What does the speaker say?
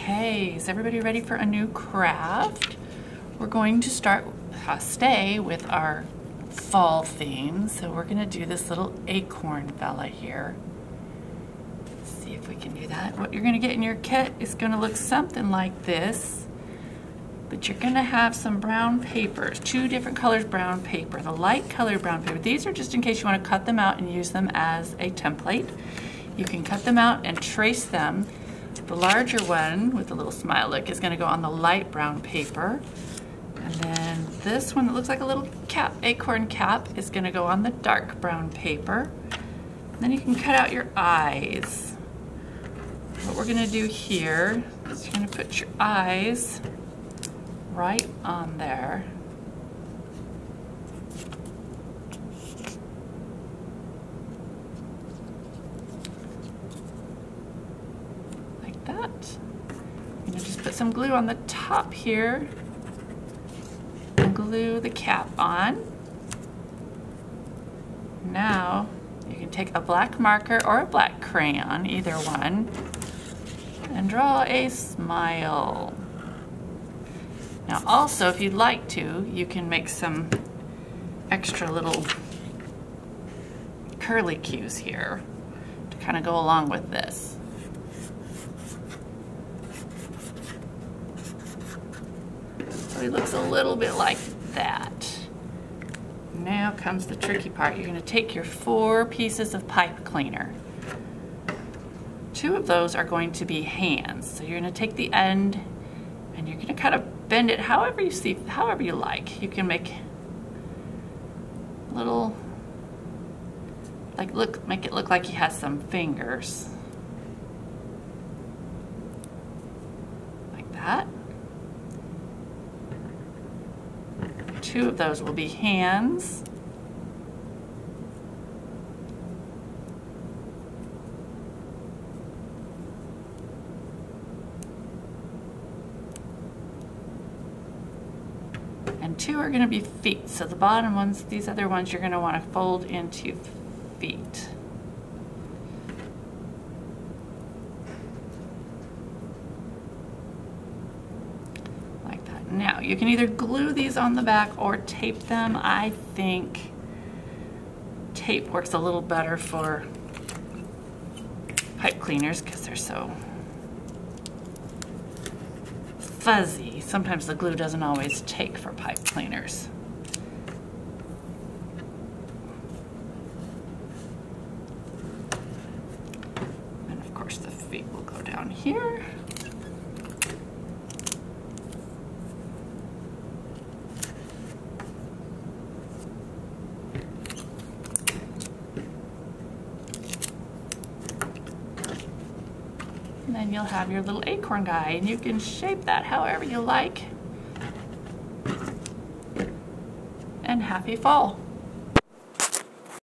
Okay, is everybody ready for a new craft? We're going to stay with our fall theme. So we're going to do this little acorn fella here. Let's see if we can do that. What you're going to get in your kit is going to look something like this. But you're going to have some brown papers, 2 different colors brown paper, the light colored brown paper. These are just in case you want to cut them out and use them as a template. You can cut them out and trace them. The larger one with the little smile look is going to go on the light brown paper. And then this one that looks like a little cap, acorn cap, is going to go on the dark brown paper. And then you can cut out your eyes. What we're going to do here is you're going to put your eyes right on there. Like that. I'm going to just put some glue on the top here and glue the cap on. Now you can take a black marker or a black crayon, either one, and draw a smile. Now also, if you'd like to, you can make some extra little curly cues here to kind of go along with this. So he looks a little bit like that. Now comes the tricky part. You're going to take your 4 pieces of pipe cleaner. 2 of those are going to be hands. So you're going to take the end and you're going to kind of bend it however you like. You can make little, make it look like he has some fingers. Like that. 2 of those will be hands. And 2 are going to be feet. So the bottom ones, these other ones, you're going to want to fold into feet. Like that. Now, you can either glue these on the back or tape them. I think tape works a little better for pipe cleaners because they're so fuzzy. Sometimes the glue doesn't always take for pipe cleaners. And of course the feet will go down here. And then you'll have your little acorn guy, and you can shape that however you like. And happy fall.